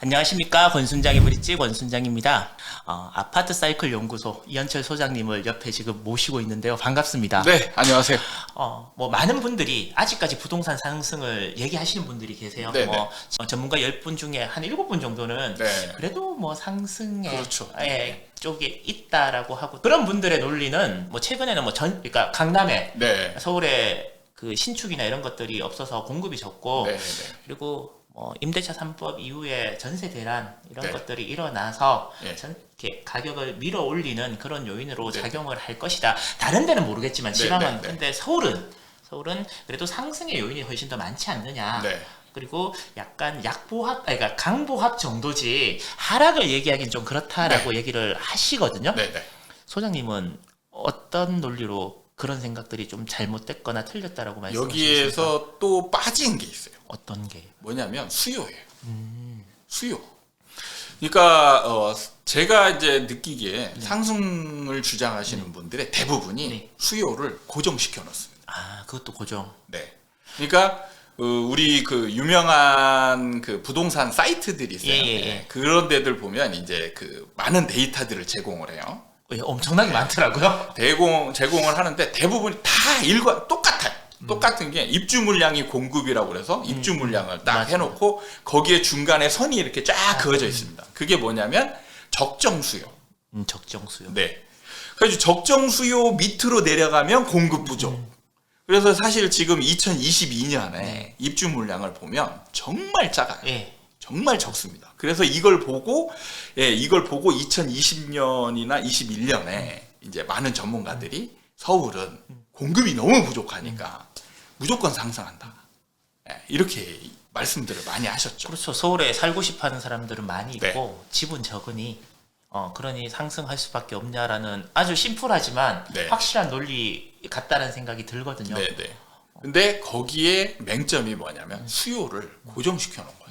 안녕하십니까. 권순장의 브릿지 권순장입니다. 아파트 사이클 연구소 이현철 소장님을 옆에 지금 모시고 있는데요. 반갑습니다. 네, 안녕하세요. 뭐 많은 분들이 아직까지 부동산 상승을 얘기하시는 분들이 계세요. 네네. 뭐 전문가 10분 중에 한 7분 정도는 네. 그래도 뭐 상승에 그렇죠. 쪽에 있다라고 하고, 그런 분들의 논리는 뭐 최근에는 그러니까 강남에 네. 서울에 그 신축이나 이런 것들이 없어서 공급이 적고, 네. 그리고 뭐 임대차 3법 이후에 전세 대란 이런 네. 것들이 일어나서 네. 이렇게 가격을 밀어 올리는 그런 요인으로 네. 작용을 할 것이다. 다른 데는 모르겠지만 네. 지방은. 네. 근데 서울은 그래도 상승의 요인이 훨씬 더 많지 않느냐. 네. 그리고 약간 그러니까 강보합 정도지 하락을 얘기하기는 좀 그렇다라고 얘기를 하시거든요. 네. 네. 소장님은 어떤 논리로 그런 생각들이 좀 잘못됐거나 틀렸다라고 말씀하시겠습니까? 여기에서 또 빠진 게 있어요. 어떤 게? 뭐냐면 수요예요. 수요. 그러니까 제가 이제 느끼기에 상승을 주장하시는 분들의 대부분이 네. 수요를 고정시켜 놓습니다. 아, 그것도 고정. 네. 그러니까 우리 그 유명한 그 부동산 사이트들이 있어요. 네. 그런 데들 보면 이제 그 많은 데이터들을 제공을 해요. 엄청나게 많더라고요. 제공을 하는데 대부분이 다 똑같아요. 똑같은 게 입주 물량이 공급이라고 그래서 입주 물량을 딱 맞아요. 해놓고 거기에 중간에 선이 이렇게 쫙 그어져 있습니다. 그게 뭐냐면 적정 수요. 적정 수요. 네. 그래서 적정 수요 밑으로 내려가면 공급 부족. 그래서 사실 지금 2022년에 입주 물량을 보면 정말 작아요. 예. 정말 적습니다. 그래서 이걸 보고 2020년이나 21년에 이제 많은 전문가들이 서울은 공급이 너무 부족하니까 무조건 상승한다. 이렇게 말씀들을 많이 하셨죠. 그렇죠. 서울에 살고 싶어하는 사람들은 많이 네. 있고 집은 적으니 그러니 상승할 수밖에 없냐라는 아주 심플하지만 네. 확실한 논리 같다는 생각이 들거든요. 네네. 근데 거기에 맹점이 뭐냐면 수요를 고정시켜 놓은 거예요.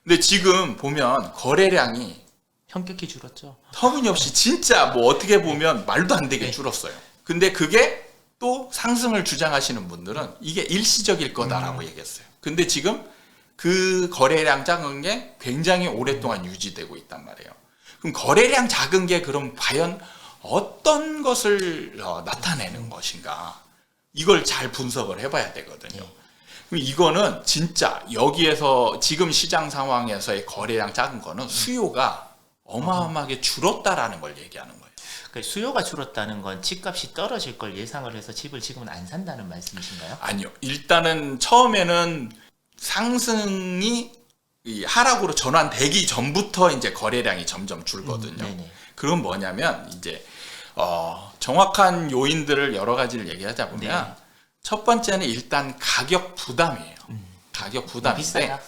근데 지금 보면 거래량이 현격히 줄었죠. 터무니없이 진짜 뭐 어떻게 보면 말도 안 되게 줄었어요. 근데 그게 또 상승을 주장하시는 분들은 이게 일시적일 거다라고 얘기했어요. 근데 지금 그 거래량 작은 게 굉장히 오랫동안 유지되고 있단 말이에요. 그럼 거래량 작은 게 그럼 과연 어떤 것을 나타내는 것인가? 이걸 잘 분석을 해봐야 되거든요. 그럼 이거는 진짜 여기에서 지금 시장 상황에서의 거래량 작은 거는 수요가 어마어마하게 줄었다라는 걸 얘기하는 거예요. 그러니까 수요가 줄었다는 건 집값이 떨어질 걸 예상을 해서 집을 지금은 안 산다는 말씀이신가요? 아니요. 일단은 처음에는 상승이 이 하락으로 전환되기 전부터 이제 거래량이 점점 줄거든요. 네네. 그건 뭐냐면 이제 정확한 요인들을 여러 가지를 얘기하자 보면 첫 번째는 일단 가격 부담이에요. 가격 부담인데 비싸다.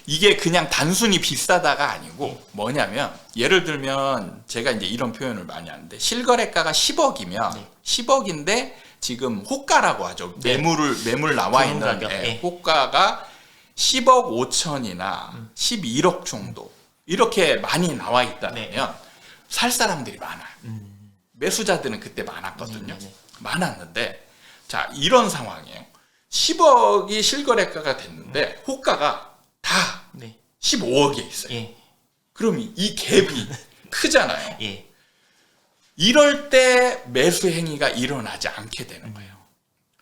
이게 그냥 단순히 비싸다가 아니고 뭐냐면 예를 들면 제가 이제 이런 표현을 많이 하는데 실거래가가 10억이면 10억인데 지금 호가라고 하죠. 매물 나와 좋은 있는 가격. 호가가 10억 5천이나 11억 정도 이렇게 많이 나와 있다면 살 사람들이 많아요. 매수자들은 그때 많았거든요. 많았는데 자 이런 상황이에요. 10억이 실거래가가 됐는데 호가가 다 15억에 있어요. 예. 그럼 이 갭이 크잖아요. 예. 이럴 때 매수 행위가 일어나지 않게 되는 거예요.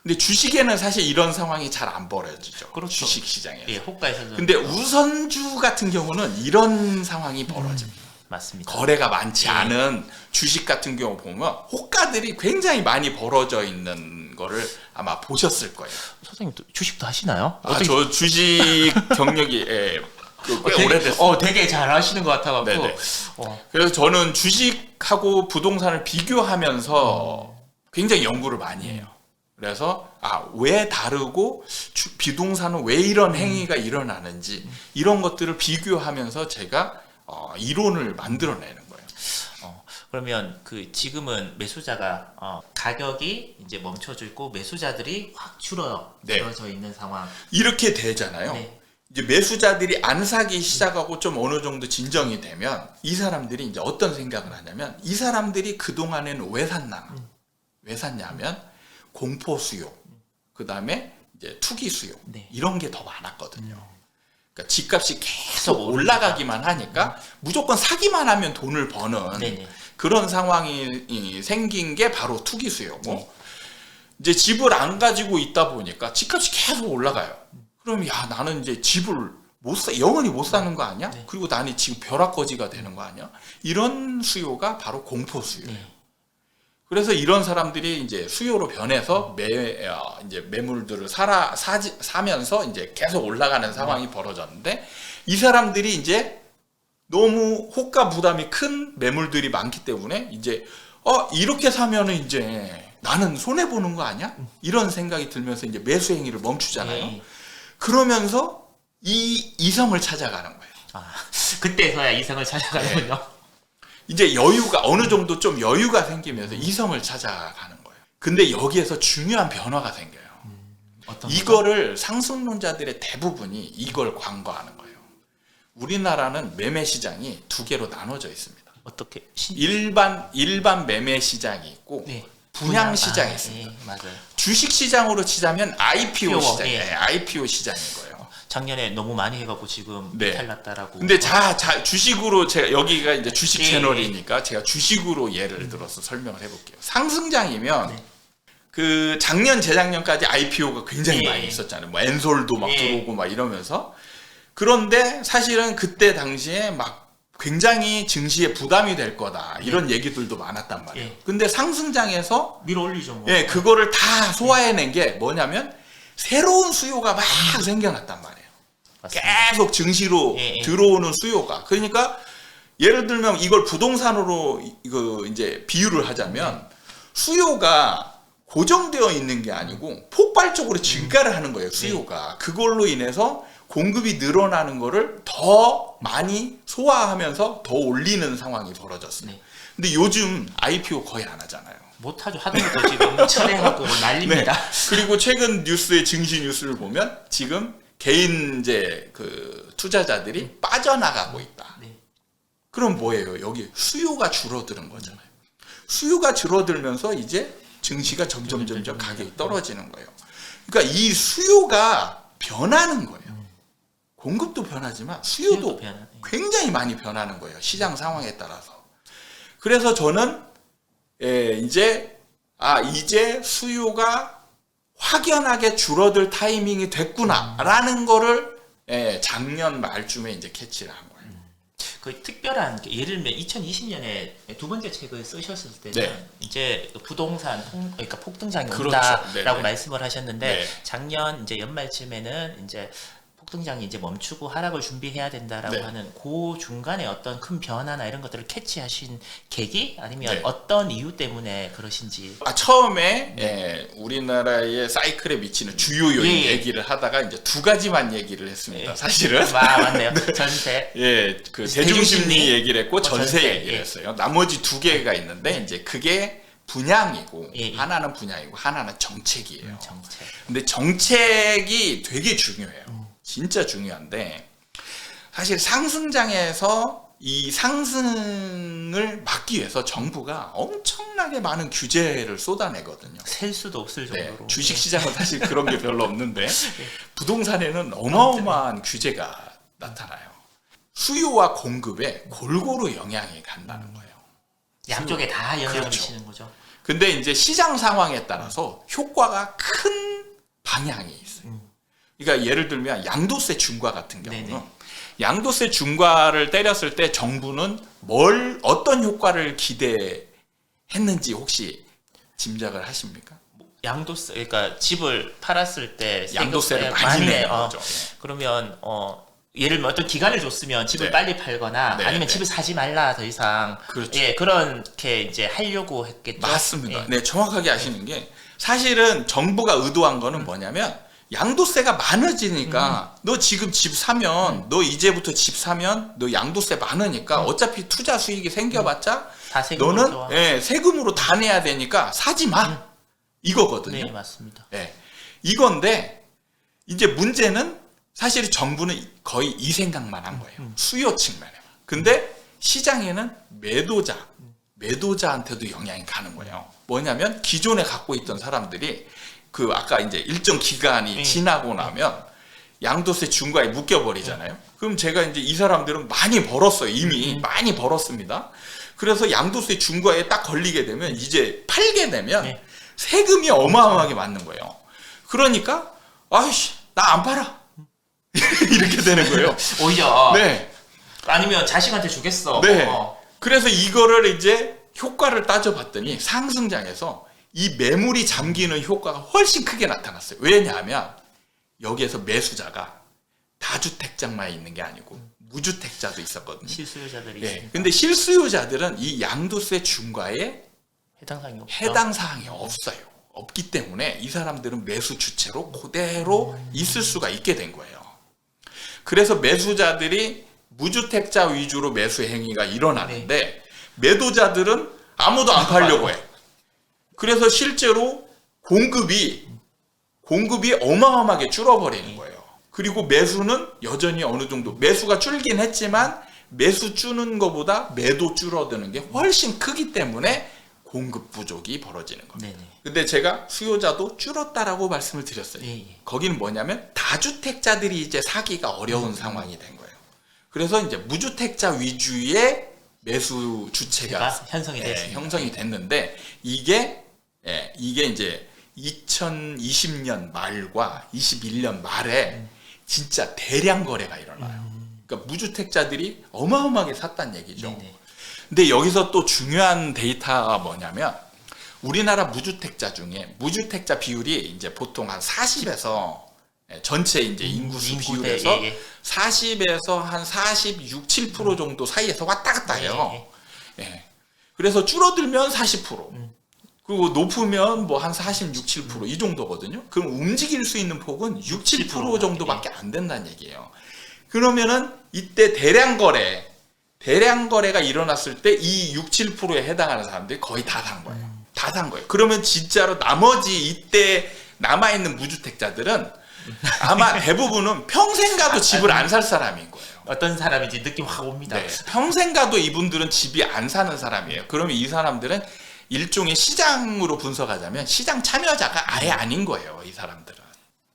근데 주식에는 사실 이런 상황이 잘 안 벌어지죠. 그렇죠. 주식 시장에서. 예, 호가에서도. 근데 우선주 같은 경우는 이런 상황이 벌어집니다. 맞습니다. 거래가 많지 않은 주식 같은 경우 보면 호가들이 굉장히 많이 벌어져 있는 거를 아마 보셨을 거예요. 소장님 주식도 하시나요? 저 주식 경력이 꽤 오래됐어요. 되게 잘 하시는 것 같아갖고. 네네. 그래서 저는 주식하고 부동산을 비교하면서 굉장히 연구를 많이 해요. 그래서 왜 다르고 비동산은 왜 이런 행위가 일어나는지 이런 것들을 비교하면서 제가 이론을 만들어내는 거예요. 그러면 지금은 매수자가 가격이 이제 멈춰져 있고 매수자들이 확 줄어져 있는 상황. 이렇게 되잖아요. 네. 이제 매수자들이 안 사기 시작하고 좀 어느 정도 진정이 되면 이 사람들이 이제 어떤 생각을 하냐면 이 사람들이 그 동안에는 왜 샀냐면 공포 수요, 그 다음에 이제 투기 수요 이런 게 더 많았거든요. 그러니까 집값이 계속 올라가기만 하니까 무조건 사기만 하면 돈을 버는 네네. 그런 상황이 생긴 게 바로 투기 수요고 네. 이제 집을 안 가지고 있다 보니까 집값이 계속 올라가요. 그럼 야 나는 이제 집을 영원히 못 사는 거 아니야? 네. 그리고 나는 지금 벼락거지가 되는 거 아니야? 이런 수요가 바로 공포 수요예요. 네. 그래서 이런 사람들이 이제 수요로 변해서 이제 매물들을 사면서 이제 계속 올라가는 상황이 벌어졌는데 이 사람들이 이제 너무 호가 부담이 큰 매물들이 많기 때문에 이제 이렇게 사면은 이제 나는 손해 보는 거 아니야? 이런 생각이 들면서 이제 매수 행위를 멈추잖아요. 네. 그러면서 이 이성을 찾아가는 거예요. 아, 그때서야 이성을 찾아가는군요. 이제 여유가 어느 정도 좀 여유가 생기면서 이성을 찾아가는 거예요. 근데 여기에서 중요한 변화가 생겨요. 어떤 이거를 상승론자들의 대부분이 이걸 간과하는 거예요. 우리나라는 매매 시장이 두 개로 나눠져 있습니다. 어떻게 일반 매매 시장이 있고 네. 분양 시장이 있습니다. 네, 맞아요. 주식 시장으로 치자면 IPO 시장이에요. 예. IPO 시장인 거예요. 작년에 너무 많이 해갖고 지금 네. 탈났다라고. 근데 주식으로 제가 여기가 이제 주식 예, 채널이니까 제가 주식으로 예를 들어서 설명을 해볼게요. 상승장이면 네. 그 작년 재작년까지 IPO가 굉장히 예. 많이 있었잖아요. 뭐 엔솔도 막 예. 들어오고 막 이러면서 그런데 사실은 그때 당시에 막 굉장히 증시에 부담이 될 거다 이런 얘기들도 많았단 말이에요. 예. 근데 상승장에서 밀어 올리죠 뭐. 예, 그거를 다 소화해낸 게 뭐냐면 새로운 수요가 막 생겨났단 말이에요. 맞습니다. 계속 증시로 예, 예. 들어오는 수요가. 그러니까 예를 들면 이걸 부동산으로 이거 이제 비유를 하자면 수요가 고정되어 있는 게 아니고 폭발적으로 증가를 하는 거예요. 수요가. 그걸로 인해서 공급이 늘어나는 거를 더 많이 소화하면서 더 올리는 상황이 벌어졌어요. 네. 근데 요즘 IPO 거의 안 하잖아요. 못하죠. 하도부터 지금 철회하고 난립니다. 네. 그리고 최근 뉴스의 증시 뉴스를 보면 지금 개인 이제 그 투자자들이 빠져나가고 있다. 네. 그럼 뭐예요? 여기 수요가 줄어드는 거잖아요. 수요가 줄어들면서 이제 증시가 점점 가격이 떨어지는 거예요. 그러니까 이 수요가 변하는 거예요. 공급도 변하지만 수요도 변하네. 굉장히 많이 변하는 거예요. 시장 상황에 따라서. 그래서 저는 이제 수요가 확연하게 줄어들 타이밍이 됐구나라는 거를 작년 말쯤에 이제 캐치를 한 거예요. 그 특별한 예를 들면 2020년에 두 번째 책을 쓰셨을 때는 네. 이제 부동산 그러니까 폭등장이 그렇죠. 온다라고 네네. 말씀을 하셨는데 네. 작년 이제 연말쯤에는 이제 폭등장이 이제 멈추고 하락을 준비해야 된다라고 네. 하는 그 중간에 어떤 큰 변화나 이런 것들을 캐치하신 계기 아니면 네. 어떤 이유 때문에 그러신지. 처음에 우리나라의 사이클에 미치는 주요 요인 예. 얘기를 하다가 이제 두 가지만 얘기를 했습니다. 사실은. 맞네요. 전세. 예, 그 대중심리. 대중심리 얘기를 했고 전세 전세, 얘기를 예. 했어요. 나머지 두 개가 있는데 이제 그게 분양이고 예, 예. 하나는 분양이고 하나는 정책이에요. 정책. 근데 정책이 되게 중요해요. 진짜 중요한데 사실 상승장에서 이 상승을 막기 위해서 정부가 엄청나게 많은 규제를 쏟아내거든요. 셀 수도 없을 네, 정도로. 주식시장은 사실 그런 게 별로 없는데 부동산에는 어마어마한 규제가 나타나요. 수요와 공급에 골고루 영향이 간다는 거예요. 양쪽에 다 영향을 그렇죠. 미치는 거죠. 근데 이제 시장 상황에 따라서 효과가 큰 방향이 있어요. 그러니까 예를 들면 양도세 중과 같은 경우는 네네. 양도세 중과를 때렸을 때 정부는 어떤 효과를 기대했는지 혹시 짐작을 하십니까? 양도세, 그러니까 집을 팔았을 때 양도세를 세금 많이 내요. 내는 거죠. 그러면 예를 들면 어떤 기간을 줬으면 집을 네. 빨리 팔거나 네, 아니면 네. 집을 사지 말라 더 이상 그렇죠. 예 그렇게 이제 하려고 했겠죠. 맞습니다. 예. 네, 정확하게 아시는 게 사실은 정부가 의도한 거는 뭐냐면 양도세가 많아지니까 너 지금 집 사면 너 이제부터 집 사면 너 양도세 많으니까 어차피 투자 수익이 생겨봤자 다 세금으로 너는 들어와. 세금으로 다 내야 되니까 사지 마 이거거든요. 네 맞습니다. 이건데 이제 문제는 사실 정부는 거의 이 생각만 한 거예요. 수요 측면에. 근데 시장에는 매도자한테도 영향이 가는 거예요. 뭐냐면 기존에 갖고 있던 사람들이 그 아까 이제 일정 기간이 지나고 나면 양도세 중과에 묶여버리잖아요. 그럼 제가 이제 이 사람들은 많이 벌었어요. 이미 많이 벌었습니다. 그래서 양도세 중과에 딱 걸리게 되면 이제 팔게 되면 네. 세금이 어마어마하게 맞는 거예요. 그러니까 아이씨 나 안 팔아 이렇게 되는 거예요. 오히려 네. 아니면 자식한테 주겠어. 네. 그래서 이거를 이제 효과를 따져봤더니 상승장에서 이 매물이 잠기는 효과가 훨씬 크게 나타났어요. 왜냐하면 여기에서 매수자가 다주택자만 있는 게 아니고 무주택자도 있었거든요. 실수요자들이 네. 있으니까 근데 실수요자들은 이 양도세 중과에 해당 사항이 없죠. 해당 사항이 없어요. 없기 때문에 이 사람들은 매수 주체로 그대로 있을 수가 있게 된 거예요. 그래서 매수자들이 무주택자 위주로 매수 행위가 일어나는데 매도자들은 아무도 안 팔려고 해. 그래서 실제로 공급이 어마어마하게 줄어버리는 거예요. 그리고 매수는 여전히 어느 정도 매수가 줄긴 했지만 매수 줄는 것보다 매도 줄어드는 게 훨씬 크기 때문에 공급 부족이 벌어지는 겁니다. 네네. 근데 제가 수요자도 줄었다라고 말씀을 드렸어요. 예. 거기는 뭐냐면 다주택자들이 이제 사기가 어려운 상황이 된 거예요. 그래서 이제 무주택자 위주의 매수 주체가 형성이 됐습니다. 형성이 됐는데 이게 이제 2020년 말과 21년 말에 진짜 대량 거래가 일어나요. 그러니까 무주택자들이 어마어마하게 샀다는 얘기죠. 네네. 근데 여기서 또 중요한 데이터가 뭐냐면 우리나라 무주택자 중에 무주택자 비율이 이제 보통 한 40에서 전체 이제 인구수 비율에서 40에서 한 46, 7% 정도 사이에서 왔다 갔다 해요. 예. 그래서 줄어들면 40%. 그리고 높으면 뭐 한 46, 7% 이 정도거든요. 그럼 움직일 수 있는 폭은 6, 7% 정도밖에 안 된다는 얘기예요. 그러면은 이때 대량 거래가 일어났을 때 이 6, 7%에 해당하는 사람들이 거의 다 산 거예요. 다 산 거예요. 그러면 진짜로 나머지 이때 남아있는 무주택자들은 아마 대부분은 평생 가도 집을 안 살 사람인 거예요. 어떤 사람인지 느낌 확 옵니다. 네, 평생 가도 이분들은 집이 안 사는 사람이에요. 그러면 이 사람들은 일종의 시장으로 분석하자면 시장 참여자가 아예 아닌 거예요. 이 사람들은.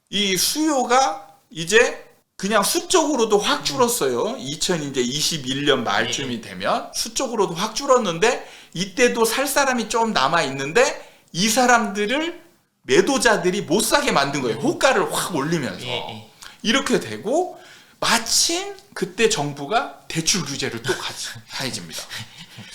이 수요가 이제 그냥 수적으로도 확 줄었어요. 2021년 말쯤이 되면 수적으로도 확 줄었는데 이때도 살 사람이 좀 남아 있는데 이 사람들을 매도자들이 못 사게 만든 거예요. 호가를 확 올리면서. 이렇게 되고 마침 그때 정부가 대출 규제를 또 가해집니다.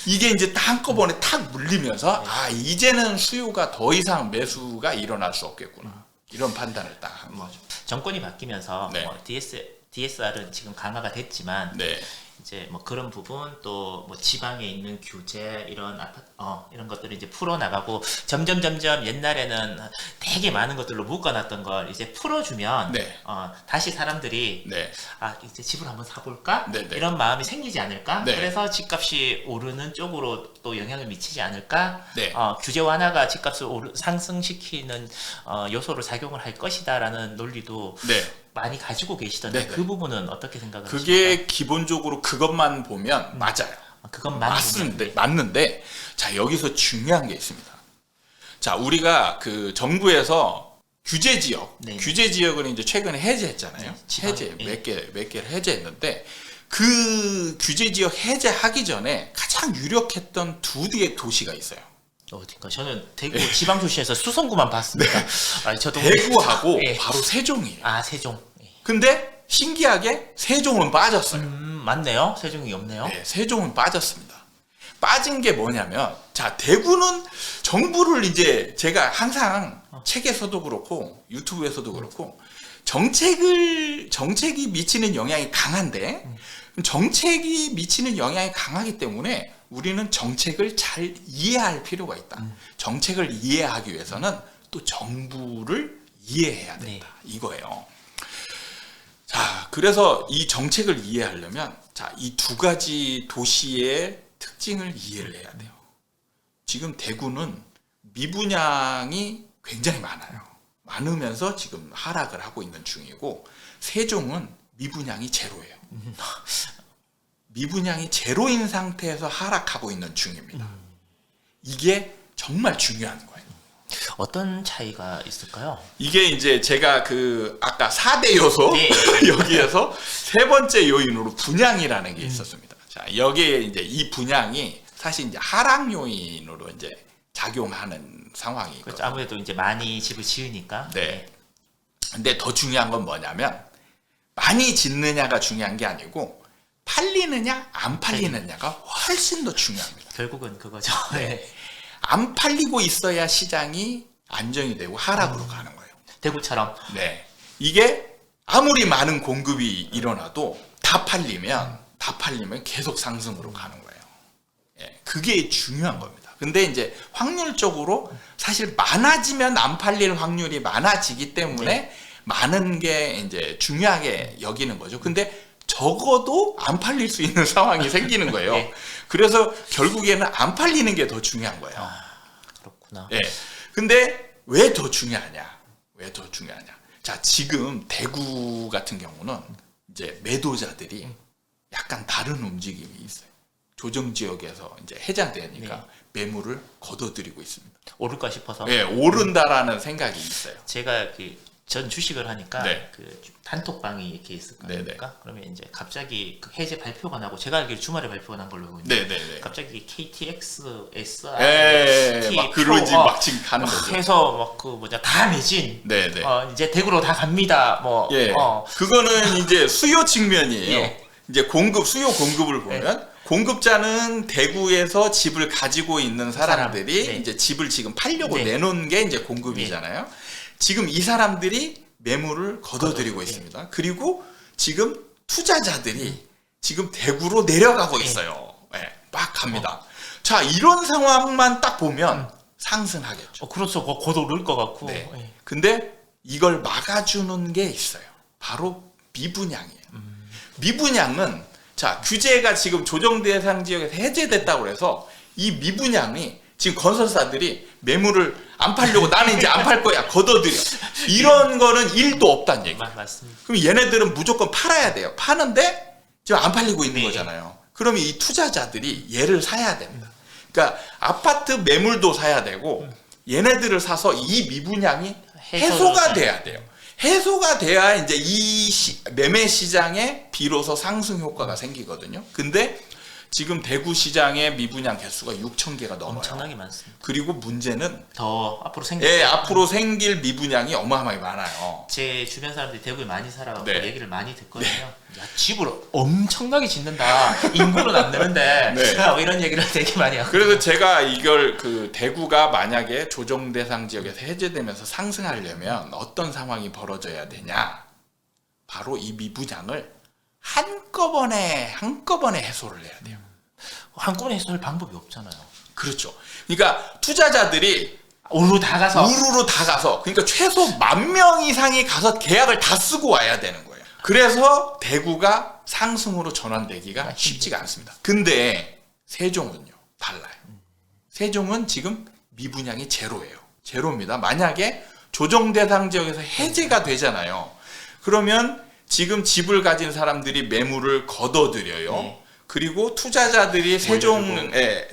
이게 이제 다 한꺼번에 탁 물리면서 아 이제는 수요가 더 이상 매수가 일어날 수 없겠구나. 이런 판단을 딱 한 거죠. 정권이 바뀌면서 네. 뭐 DSR은 지금 강화가 됐지만 네. 이제 뭐 그런 부분 또 뭐 지방에 있는 규제 이런 이런 것들을 이제 풀어 나가고 점점 옛날에는 되게 많은 것들로 묶어놨던 걸 이제 풀어주면 네. 다시 사람들이 네. 아 이제 집을 한번 사볼까 네, 네. 이런 마음이 생기지 않을까 네. 그래서 집값이 오르는 쪽으로 또 영향을 미치지 않을까 네. 규제 완화가 집값을 상승시키는 요소로 작용을 할 것이다라는 논리도 네. 많이 가지고 계시던데 네네. 그 부분은 어떻게 생각하십니까? 그게 기본적으로 그것만 보면 맞아요. 그건 맞는데 자 여기서 중요한 게 있습니다. 자 우리가 그 정부에서 규제 지역을 이제 최근에 해제했잖아요. 해제 몇 개를 해제했는데 그 규제 지역 해제하기 전에 가장 유력했던 두 개의 도시가 있어요. 어딘가 저는 대구 지방도시에서 수성구만 봤습니다. 저도 대구하고 바로 세종이에요. 세종. 근데 신기하게 세종은 빠졌어요. 맞네요. 세종이 없네요. 네, 세종은 빠졌습니다. 빠진 게 뭐냐면 자 대구는 정부를 이제 제가 항상 책에서도 그렇고 유튜브에서도 그렇고 정책이 미치는 영향이 강한데 정책이 미치는 영향이 강하기 때문에 우리는 정책을 잘 이해할 필요가 있다. 정책을 이해하기 위해서는 또 정부를 이해해야 된다. 이거예요. 자, 그래서 이 정책을 이해하려면 자, 이 두 가지 도시의 특징을 이해를 해야 돼요. 지금 대구는 미분양이 굉장히 많아요. 많으면서 지금 하락을 하고 있는 중이고 세종은 미분양이 제로예요. 미분양이 제로인 상태에서 하락하고 있는 중입니다. 이게 정말 중요한 거예요. 어떤 차이가 있을까요? 이게 이제 제가 그 아까 4대 요소 네. 여기에서 세 번째 요인으로 분양이라는 게 있었습니다. 자, 여기에 이제 이 분양이 사실 이제 하락 요인으로 이제 작용하는 상황이 있거든요. 그렇죠. 아무래도 이제 많이 집을 지으니까. 네. 근데 더 중요한 건 뭐냐면 많이 짓느냐가 중요한 게 아니고 팔리느냐 안 팔리느냐가 훨씬 더 중요합니다. 결국은 그거죠. 네. 안 팔리고 있어야 시장이 안정이 되고 하락으로 가는 거예요. 대구처럼. 네. 이게 아무리 많은 공급이 일어나도 다 팔리면 계속 상승으로 가는 거예요. 예, 그게 중요한 겁니다. 근데 이제 확률적으로 사실 많아지면 안 팔릴 확률이 많아지기 때문에 많은 게 이제 중요하게 여기는 거죠. 근데 적어도 안 팔릴 수 있는 상황이 생기는 거예요. 네. 그래서 결국에는 안 팔리는 게 더 중요한 거예요. 그렇구나. 예. 근데 왜 더 중요하냐? 왜 더 중요하냐? 자, 지금 대구 같은 경우는 이제 매도자들이 약간 다른 움직임이 있어요. 조정 지역에서 이제 해장되니까 매물을 걷어들이고 있습니다. 오를까 싶어서. 예, 오른다라는 생각이 있어요. 제가 전 주식을 하니까 네. 그 단톡방이 이렇게 있을 거 네네. 아닙니까? 그러면 이제 갑자기 그 해제 발표가 나고 제가 알기로 주말에 발표가 난 걸로 알고 있는데 네네네. 갑자기 KTX, SR, 예, T, 막 그러지 표, 막 지금 가는 거죠. 해서 막 그 뭐냐 다 매진. 네네. 이제 대구로 다 갑니다. 뭐 예, 그거는 이제 수요 측면이에요. 예. 이제 수요 공급을 보면 공급자는 대구에서 집을 가지고 있는 사람들이 네. 이제 집을 지금 팔려고 네. 내놓은 게 이제 공급이잖아요. 지금 이 사람들이 매물을 걷어들이고 네. 있습니다. 그리고 지금 투자자들이 지금 대구로 내려가고 있어요. 예, 막 갑니다. 자, 이런 상황만 딱 보면 상승하겠죠. 그렇죠. 곧 오를 것 같고. 네. 예. 근데 이걸 막아주는 게 있어요. 바로 미분양이에요. 미분양은 자, 규제가 지금 조정 대상 지역에서 해제됐다고 해서 이 미분양이 지금 건설사들이 매물을 안 팔려고 나는 이제 안 팔 거야 걷어들여 이런 거는 1도 없다는 얘기. 맞습니다. 그럼 얘네들은 무조건 팔아야 돼요. 파는데 지금 안 팔리고 있는 네. 거잖아요. 그러면 이 투자자들이 얘를 사야 됩니다. 그러니까 아파트 매물도 사야 되고 얘네들을 사서 이 미분양이 해소가 돼야 돼요. 해소가 돼야 이제 이 매매 시장에 비로소 상승 효과가 생기거든요. 근데 지금 대구 시장의 미분양 개수가 6,000개가 넘어요. 엄청나게 많습니다. 그리고 문제는 더 앞으로 생길 예, 앞으로 생길 미분양이 어마어마하게 많아요. 제 주변 사람들이 대구에 많이 살아가고 네. 얘기를 많이 듣거든요. 야, 집을 엄청나게 짓는다. 인구는 안 느는데 네. 뭐 이런 얘기를 되게 많이 하고. 그래서 제가 이걸 그 대구가 만약에 조정 대상 지역에서 해제되면서 상승하려면 어떤 상황이 벌어져야 되냐? 바로 이 미분양을 한꺼번에 해소를 해야 돼요. 한꺼번에 해소할 방법이 없잖아요. 그렇죠. 그러니까 투자자들이 우르르 다 가서 우르르 다 가서 그러니까 최소 10,000명 이상이 가서 계약을 다 쓰고 와야 되는 거예요. 그래서 대구가 상승으로 전환되기가 쉽지가 않습니다. 근데 세종은요 달라요. 세종은 지금 미분양이 제로예요. 제로입니다. 만약에 조정 대상 지역에서 해제가 되잖아요. 그러면 지금 집을 가진 사람들이 매물을 걷어들여요. 네. 그리고 투자자들이 세종에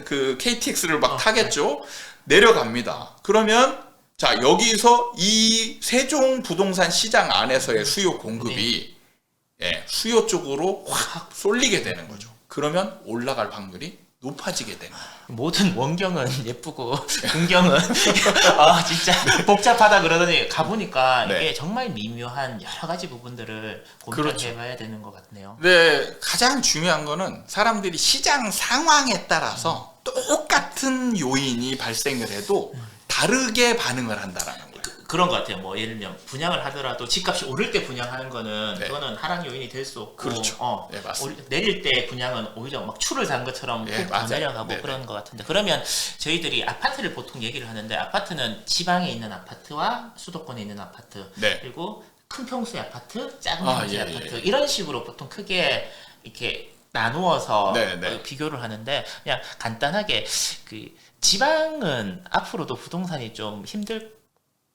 그 KTX를 막 타겠죠. 내려갑니다. 그러면 자, 여기서 이 세종 부동산 시장 안에서의 수요 공급이 수요 쪽으로 확 쏠리게 되는 거죠. 그러면 올라갈 확률이 높아지게 되는 거예요. 모든 원경은 예쁘고 문경은 진짜 복잡하다 그러더니 가보니까 네. 이게 정말 미묘한 여러 가지 부분들을 고민해봐야 되는 것 같네요. 근데 가장 중요한 거는 사람들이 시장 상황에 따라서 똑같은 요인이 발생을 해도 다르게 반응을 한다라는 거예요. 그런 것 같아요. 뭐 예를 들면 분양을 하더라도 집값이 오를 때 분양하는 거는 네. 그거는 하락 요인이 될 수 없고, 그렇죠. 네, 맞습니다. 내릴 때 분양은 오히려 막 추를 산 것처럼 네, 푹 맞아요. 내려가고 네, 그런 것 같은데, 그러면 저희들이 아파트를 보통 얘기를 하는데 아파트는 지방에 있는 아파트와 수도권에 있는 아파트 네. 그리고 큰 평수의 아파트, 작은 평수의 예, 아파트 예. 이런 식으로 보통 크게 이렇게 나누어서 네, 네. 비교를 하는데, 그냥 간단하게 그 지방은 앞으로도 부동산이 좀 힘들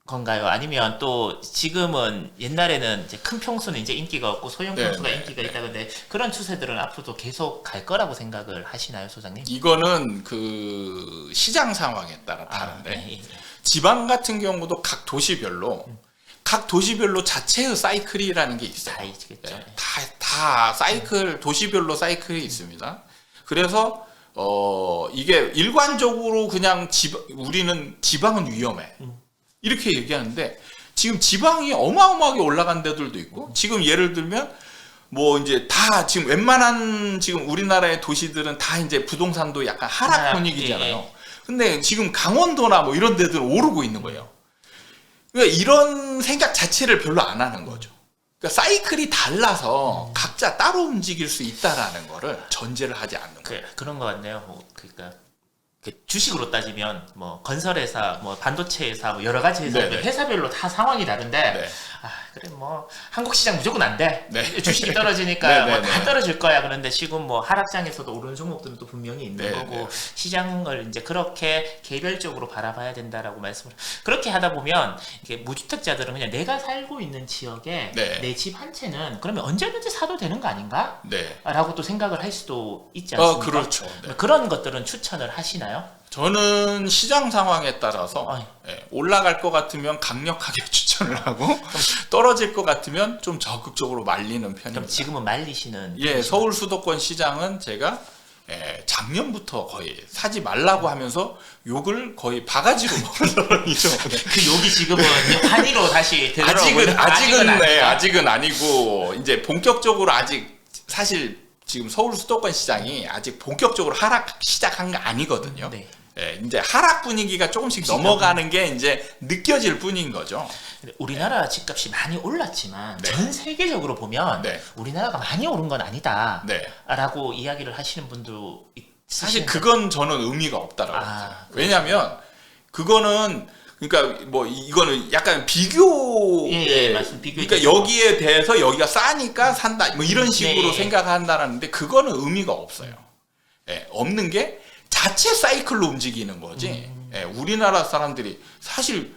건가요? 아니면 또 지금은 옛날에는 이제 큰 평수는 이제 인기가 없고 소형 네, 평수가 네, 인기가 네. 있다는데 그런 추세들은 앞으로도 계속 갈 거라고 생각을 하시나요, 소장님? 이거는 그 시장 상황에 따라 다른데 네, 예. 지방 같은 경우도 각 도시별로 자체의 사이클이라는 게 있어요. 다 있겠죠. 네, 다 사이클 도시별로 사이클이 있습니다. 그래서 이게 일관적으로 그냥 우리는 지방은 위험해 이렇게 얘기하는데 지금 지방이 어마어마하게 올라간 데들도 있고 지금 예를 들면 뭐 이제 다 지금 웬만한 지금 우리나라의 도시들은 다 이제 부동산도 약간 하락 분위기잖아요. 예. 근데 지금 강원도나 뭐 이런 데들은 오르고 있는 거예요. 그러니까 이런 생각 자체를 별로 안 하는 거죠. 그러니까 사이클이 달라서 각자 따로 움직일 수 있다라는 거를 전제를 하지 않는 거예요. 그런 것 같네요. 뭐 그러니까 주식으로 따지면 뭐 건설회사, 뭐 반도체 회사, 뭐 여러 가지 회사, 네네. 회사별로 다 상황이 다른데 네. 그래 뭐 한국 시장 무조건 안 돼. 네. 주식이 떨어지니까 네네네. 뭐 다 떨어질 거야. 그런데 지금 뭐 하락장에서도 오르는 종목들은 또 분명히 있는 네네. 거고 시장을 이제 그렇게 개별적으로 바라봐야 된다라고 말씀을 그렇게 하다 보면 이게 무주택자들은 그냥 내가 살고 있는 지역에 네. 내 집 한 채는 그러면 언제든지 사도 되는 거 아닌가? 네. 라고 또 생각을 할 수도 있지 않습니까? 그렇죠. 네. 그런 것들은 추천을 하시나요? 저는 시장 상황에 따라서 어이. 올라갈 것 같으면 강력하게 추천을 하고 떨어질 것 같으면 좀 적극적으로 말리는 그럼 편입니다. 지금은 말리시는 예, 서울 수도권 시장은 제가 작년부터 거의 사지 말라고 하면서 욕을 거의 바가지로 먹어서 그 욕이 지금은 환희로 다시 되돌아오고 있는- 아직은 아니고 이제 본격적으로 아직 사실 지금 서울 수도권 시장이 아직 본격적으로 하락 시작한 거 아니거든요. 네. 이제 하락 분위기가 조금씩 넘어가는 게 이제 느껴질 뿐인 거죠. 우리나라 집값이 많이 올랐지만 네. 전 세계적으로 보면 네. 우리나라가 많이 오른 건 아니다 네. 라고 이야기를 하시는 분도 사실 있으신데 그건 저는 의미가 없다라고 아, 생각해요. 왜냐하면 그거는 그러니까 뭐 이거는 약간 비교 예, 맞습니다. 비교에 그러니까 대해서. 여기에 대해서 여기가 싸니까 산다 뭐 이런 식으로 네. 생각한다는데 그거는 의미가 없어요. 없는 게 자체 사이클로 움직이는 거지. 우리나라 사람들이 사실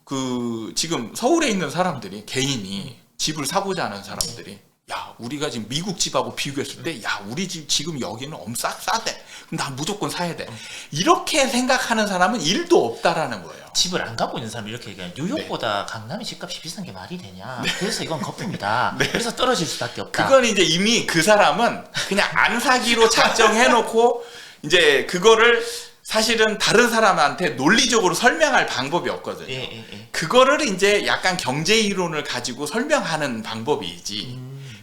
그 지금 서울에 있는 사람들이 개인이 집을 사고자 하는 사람들이 야 우리가 지금 미국 집하고 비교했을 때 야 우리 집 지금 여기는 싸대 그럼 나 무조건 사야 돼 이렇게 생각하는 사람은 1도 없다라는 거예요. 집을 안 갖고 있는 사람이 이렇게 얘기해요. 뉴욕보다 강남의 집값이 비싼 게 말이 되냐. 그래서 이건 거품이다. 그래서 떨어질 수밖에 없다. 그건 이제 이미 그 사람은 그냥 안 사기로 작정해놓고 이제 그거를 사실은 다른 사람한테 논리적으로 설명할 방법이 없거든요. 예. 그거를 이제 약간 경제 이론을 가지고 설명하는 방법이지.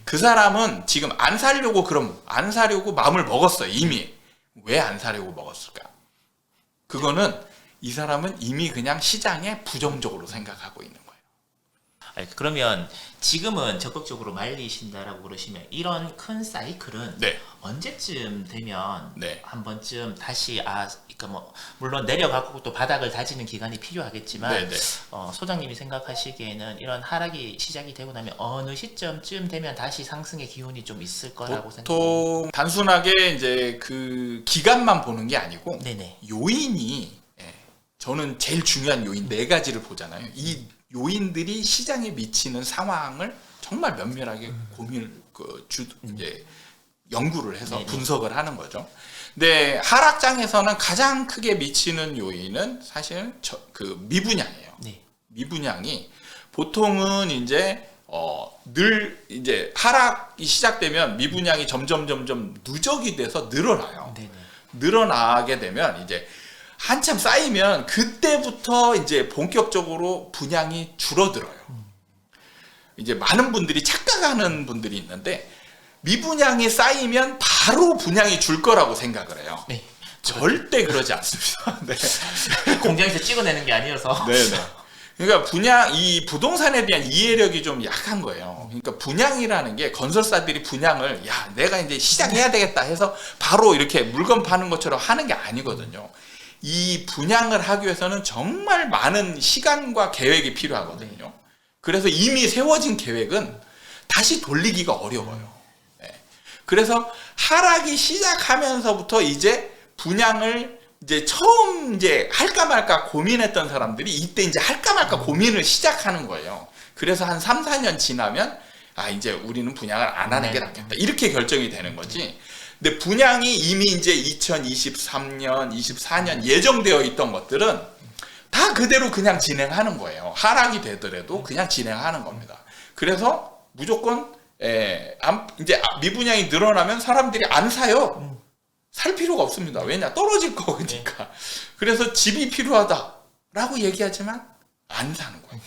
그 사람은 지금 안 사려고 마음을 먹었어요. 이미. 왜 안 사려고 먹었을까? 그거는 이 사람은 이미 그냥 시장에 부정적으로 생각하고 있는 거예요. 그러면 지금은 적극적으로 말리신다라고 그러시면 이런 큰 사이클은 네. 언제쯤 되면 네. 한 번쯤 다시 그러니까 뭐 물론 내려가고 또 바닥을 다지는 기간이 필요하겠지만 네. 소장님이 생각하시기에는 이런 하락이 시작이 되고 나면 어느 시점쯤 되면 다시 상승의 기운이 좀 있을 거라고 생각합니다. 보통 단순하게 이제 그 기간만 보는 게 아니고 네네. 요인이 저는 제일 중요한 요인 4가지를 보잖아요. 이 요인들이 시장에 미치는 상황을 정말 면밀하게 이제 연구를 해서 네네. 분석을 하는 거죠. 근데 하락장에서는 가장 크게 미치는 요인은 사실은 그 미분양이에요. 네. 미분양이 보통은 이제 늘 이제 하락이 시작되면 미분양이 점점 누적이 돼서 늘어나요. 네네. 늘어나게 되면 이제 한참 쌓이면 그때부터 이제 본격적으로 분양이 줄어들어요. 이제 많은 분들이 착각하는 분들이 있는데 미분양이 쌓이면 바로 분양이 줄 거라고 생각을 해요. 네. 절대 그러지 않습니다. 네. 공장에서 찍어내는 게 아니어서. 네네. 그러니까 이 부동산에 대한 이해력이 좀 약한 거예요. 그러니까 분양이라는 게 건설사들이 분양을 내가 이제 시작해야 되겠다 해서 바로 이렇게 물건 파는 것처럼 하는 게 아니거든요. 이 분양을 하기 위해서는 정말 많은 시간과 계획이 필요하거든요. 그래서 이미 세워진 계획은 다시 돌리기가 어려워요. 그래서 하락이 시작하면서부터 이제 분양을 이제 처음 이제 할까 말까 고민했던 사람들이 이때 이제 할까 말까 고민을 시작하는 거예요. 그래서 한 3, 4년 지나면 이제 우리는 분양을 안 하는 게 낫겠다. 이렇게 결정이 되는 거지. 근데 분양이 이미 이제 2023년, 24년 예정되어 있던 것들은 다 다 그대로 그냥 진행하는 거예요. 하락이 되더라도 그냥 진행하는 겁니다. 그래서 무조건 이제 미분양이 늘어나면 사람들이 안 사요. 살 필요가 없습니다. 왜냐? 떨어질 거니까. 그래서 집이 필요하다라고 얘기하지만 안 사는 거예요.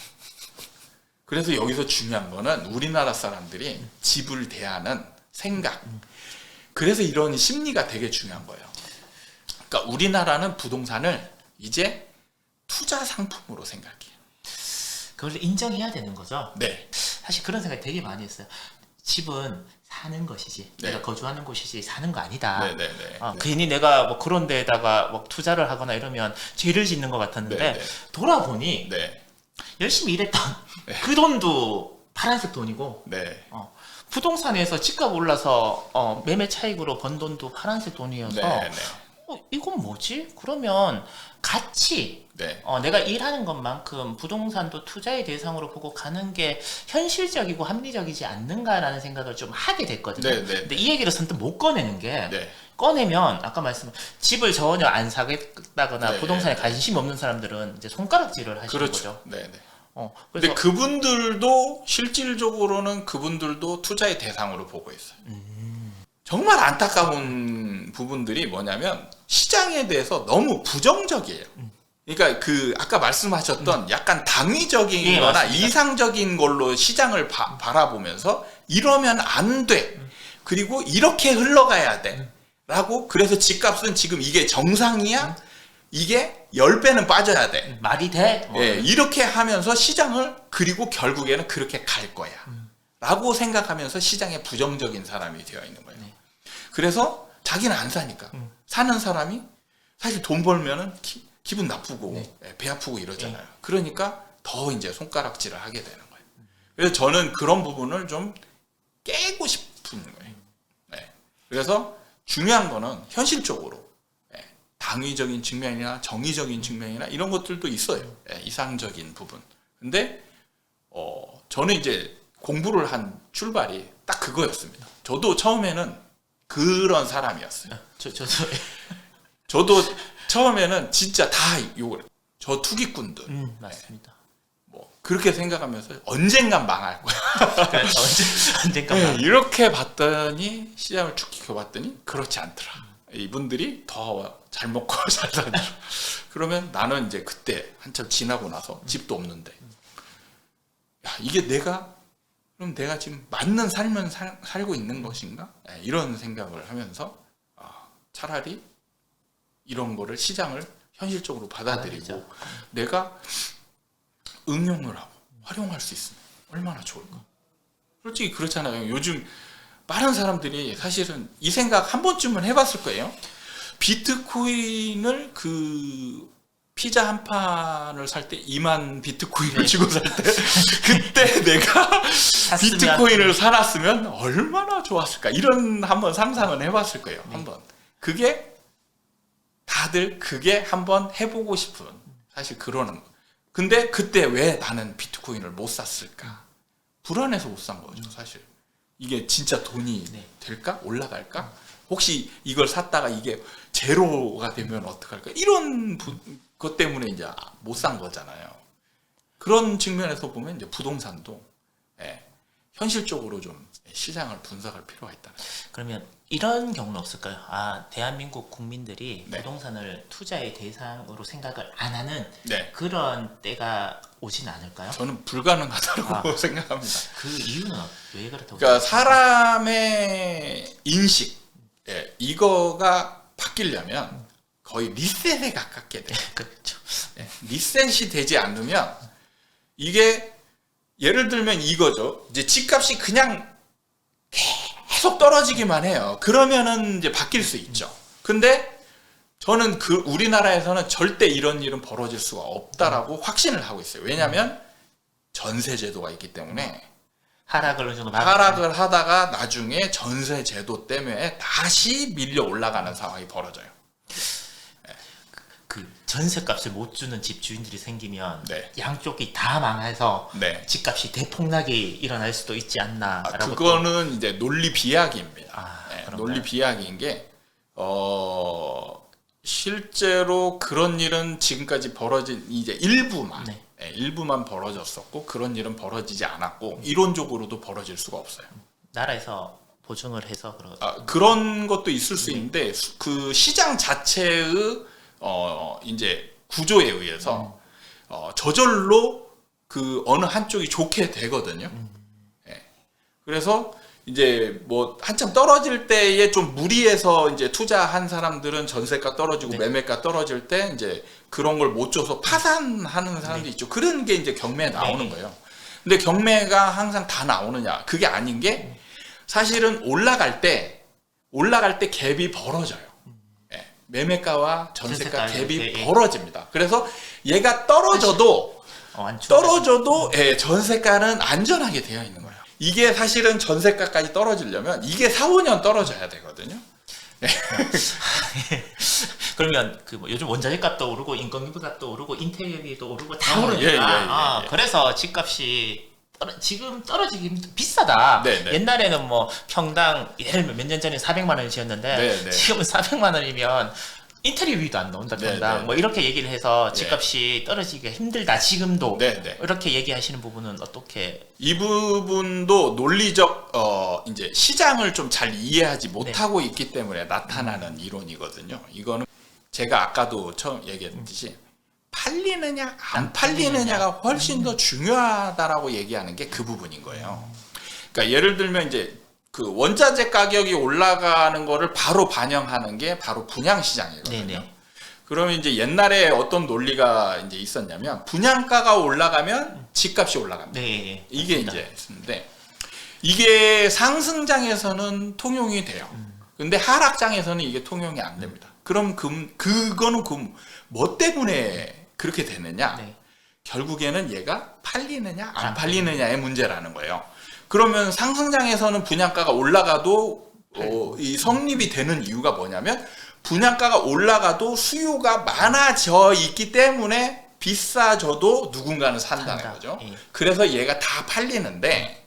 그래서 여기서 중요한 거는 우리나라 사람들이 집을 대하는 생각. 그래서 이런 심리가 되게 중요한 거예요. 그러니까 우리나라는 부동산을 이제 투자 상품으로 생각해요. 그걸 인정해야 되는 거죠. 네. 사실 그런 생각 되게 많이 했어요. 집은 사는 것이지, 네. 내가 거주하는 곳이지 사는 거 아니다. 네네네. 괜히 내가 뭐 그런 데다가 뭐 투자를 하거나 이러면 죄를 짓는 것 같았는데 네네. 돌아보니 네. 열심히 일했던 그 돈도 파란색 돈이고 네. 부동산에서 집값 올라서 매매 차익으로 번 돈도 파란색 돈이어서 네. 이건 뭐지? 그러면 같이 네. 내가 일하는 것만큼 부동산도 투자의 대상으로 보고 가는 게 현실적이고 합리적이지 않는가라는 생각을 좀 하게 됐거든요. 네, 네. 근데 이 얘기를 선뜻 못 꺼내는 게 네. 꺼내면 아까 말씀한 집을 전혀 안 사겠다거나 네, 부동산에 네. 관심 없는 사람들은 이제 손가락질을 하시는 그렇죠. 거죠. 네. 네. 그래서 근데 그분들도 실질적으로는 그분들도 투자의 대상으로 보고 있어요. 정말 안타까운 부분들이 뭐냐면 시장에 대해서 너무 부정적이에요. 그러니까 그 아까 말씀하셨던 약간 당위적인 예, 거나 맞습니다. 이상적인 걸로 시장을 바라보면서 이러면 안 돼. 그리고 이렇게 흘러가야 돼. 라고 그래서 집값은 지금 이게 정상이야? 이게 10배는 빠져야 돼. 말이 돼? 예, 이렇게 하면서 시장을 그리고 결국에는 그렇게 갈 거야. 라고 생각하면서 시장에 부정적인 사람이 되어 있는 거예요. 네. 그래서 자기는 안 사니까 사는 사람이 사실 돈 벌면은 기분 나쁘고 네. 배 아프고 이러잖아요. 그러니까 더 이제 손가락질을 하게 되는 거예요. 그래서 저는 그런 부분을 좀 깨고 싶은 거예요. 네. 그래서 중요한 거는 현실적으로 당위적인 측면이나 정의적인 측면이나 이런 것들도 있어요. 이상적인 부분. 근데 저는 이제 공부를 한 출발이 딱 그거였습니다. 저도 처음에는 그런 사람이었어요. 저도 저도 처음에는 진짜 다 욕을. 저 투기꾼들. 맞습니다. 뭐 그렇게 생각하면서 언젠간 망할 거야. 그래서 언젠가 네, 이렇게 봤더니 시장을 쭉 지켜봤더니 그렇지 않더라. 이분들이 더 잘 먹고 잘 살더라. 그러면 나는 이제 그때 한참 지나고 나서 집도 없는데 야 이게 그럼 내가 지금 맞는 삶을 살고 있는 것인가? 이런 생각을 하면서 차라리 이런 거를 시장을 현실적으로 받아들이고 내가 응용을 하고 활용할 수 있으면 얼마나 좋을까? 솔직히 그렇잖아요. 요즘 많은 사람들이 사실은 이 생각 한 번쯤은 해봤을 거예요. 비트코인을 그 피자 한 판을 살 때 2만 비트코인을 주고 살 때 그때 내가 비트코인을 사놨으면 얼마나 좋았을까? 이런 한번 상상은 해봤을 거예요. 한번. 그게 다들 그게 한번 해보고 싶은 사실 그러는 거. 근데 그때 왜 나는 비트코인을 못 샀을까? 불안해서 못 산 거죠, 사실. 이게 진짜 돈이 될까? 올라갈까? 혹시 이걸 샀다가 이게 제로가 되면 어떡할까? 이런 것 때문에 이제 못 산 거잖아요. 그런 측면에서 보면 이제 부동산도 현실적으로 좀 시장을 분석할 필요가 있다. 그러면 이런 경우는 없을까요? 대한민국 국민들이 네. 부동산을 투자의 대상으로 생각을 안 하는 네. 그런 때가 오진 않을까요? 저는 불가능하다고 생각합니다. 그 이유는 왜 그렇다고 그러니까 생각하세요? 사람의 인식, 이거가 바뀌려면 거의 리셋에 가깝게 돼요. 그렇죠. 리셋이 되지 않으면 이게 예를 들면 이거죠. 이제 집값이 그냥 계속 떨어지기만 해요. 그러면은 이제 바뀔 수 있죠. 근데 저는 우리나라에서는 절대 이런 일은 벌어질 수가 없다라고 확신을 하고 있어요. 왜냐하면 전세 제도가 있기 때문에 하락을 어느 정도 하락을 하다가 나중에 전세 제도 때문에 다시 밀려 올라가는 상황이 벌어져요. 그 전세값을 못 주는 집주인들이 생기면 네. 양쪽이 다 망해서 네. 집값이 대폭락이 일어날 수도 있지 않나라고. 그거는 이제 논리 비약입니다. 그런가요? 논리 비약인 게 실제로 그런 일은 지금까지 벌어진 이제 일부만 네. 일부만 벌어졌었고 그런 일은 벌어지지 않았고 이론적으로도 벌어질 수가 없어요. 나라에서 보증을 해서 그런 것도 있을 수 있는데 그 시장 자체의 이제 구조에 의해서 저절로 그 어느 한쪽이 좋게 되거든요. 예. 그래서 이제 뭐 한참 떨어질 때에 좀 무리해서 이제 투자한 사람들은 전세가 떨어지고 네. 매매가 떨어질 때 이제 그런 걸 못 줘서 파산하는 사람도 있죠. 그런 게 이제 경매에 나오는 거예요. 근데 경매가 항상 다 나오느냐? 그게 아닌 게 사실은 올라갈 때 갭이 벌어져요. 예. 매매가와 전세가 갭이 벌어집니다. 그래서 얘가 떨어져도 예, 전세가는 안전하게 되어 있는 거예요. 이게 사실은 전세가까지 떨어지려면 이게 4, 5년 떨어져야 되거든요. 그러면 그 뭐 요즘 원자재 값도 오르고 인건비 값도 오르고 인테리어비도 오르고 다 오르니까 그래서 집값이 지금 떨어지기 비싸다. 네네. 옛날에는 뭐 평당 예를 들면 몇 년 전에 400만 원을 지었는데 네네. 지금은 400만 원이면 인테리어비도 안 나온다 평당. 네네. 뭐 이렇게 얘기를 해서 집값이 떨어지기가 힘들다 지금도. 네네. 이렇게 얘기하시는 부분은 어떻게? 이 부분도 논리적 이제 시장을 좀 잘 이해하지 못하고 있기 때문에 나타나는 이론이거든요. 이거는 제가 아까도 처음 얘기했듯이 팔리느냐 안 팔리느냐가 훨씬 더 중요하다라고 얘기하는 게 그 부분인 거예요. 그러니까 예를 들면 이제 그 원자재 가격이 올라가는 거를 바로 반영하는 게 바로 분양 시장이거든요. 네네. 그러면 이제 옛날에 어떤 논리가 이제 있었냐면 분양가가 올라가면 집값이 올라갑니다. 네. 이게 맞습니다. 이제 있는데 이게 상승장에서는 통용이 돼요. 근데 하락장에서는 이게 통용이 안 됩니다. 그럼 그거는 뭐 때문에 그렇게 되느냐? 네. 결국에는 얘가 팔리느냐 안 팔리느냐의 문제라는 거예요. 그러면 상승장에서는 분양가가 올라가도 이 성립이 되는 이유가 뭐냐면 분양가가 올라가도 수요가 많아져 있기 때문에 비싸져도 누군가는 산다는 거죠. 예. 그래서 얘가 다 팔리는데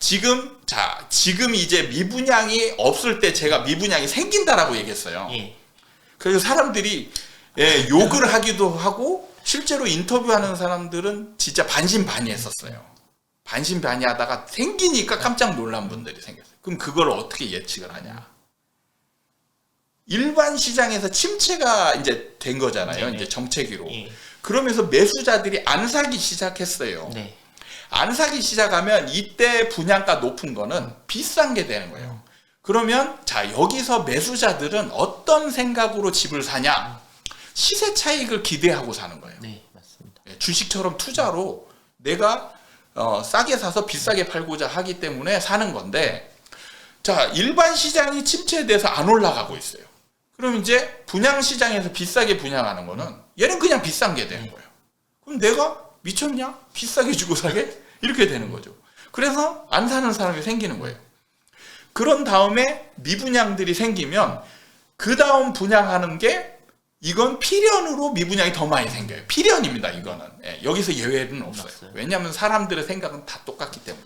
지금 이제 미분양이 없을 때 제가 미분양이 생긴다라고 얘기했어요. 예. 그래서 사람들이 욕을 하기도 하고 실제로 인터뷰하는 사람들은 진짜 반신반의했었어요. 반신반의하다가 생기니까 깜짝 놀란 분들이 생겼어요. 그럼 그걸 어떻게 예측을 하냐? 일반 시장에서 침체가 이제 된 거잖아요. 네네. 이제 정체기로. 예. 그러면서 매수자들이 안 사기 시작했어요. 네. 안 사기 시작하면 이때 분양가 높은 거는 비싼 게 되는 거예요. 그러면 여기서 매수자들은 어떤 생각으로 집을 사냐? 시세 차익을 기대하고 사는 거예요. 네, 맞습니다. 주식처럼 투자로 내가 싸게 사서 비싸게 팔고자 하기 때문에 사는 건데 일반 시장이 침체돼서 안 올라가고 있어요. 그럼 이제 분양 시장에서 비싸게 분양하는 거는 얘는 그냥 비싼 게 되는 거예요. 그럼 내가 미쳤냐? 비싸게 주고 사게? 이렇게 되는 거죠. 그래서 안 사는 사람이 생기는 거예요. 그런 다음에 미분양들이 생기면 그 다음 분양하는 게 이건 필연으로 미분양이 더 많이 생겨요. 필연입니다. 이거는. 여기서 예외는 없어요. 왜냐하면 사람들의 생각은 다 똑같기 때문에.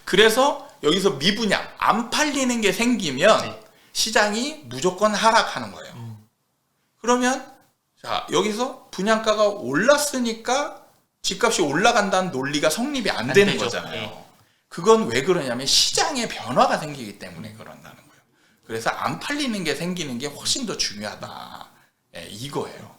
그래서 여기서 미분양, 안 팔리는 게 생기면 시장이 무조건 하락하는 거예요. 그러면 여기서 분양가가 올랐으니까 집값이 올라간다는 논리가 성립이 안 되는 되죠. 거잖아요. 네. 그건 왜 그러냐면 시장에 변화가 생기기 때문에 그런다는 거예요. 그래서 안 팔리는 게 생기는 게 훨씬 더 중요하다. 이거예요.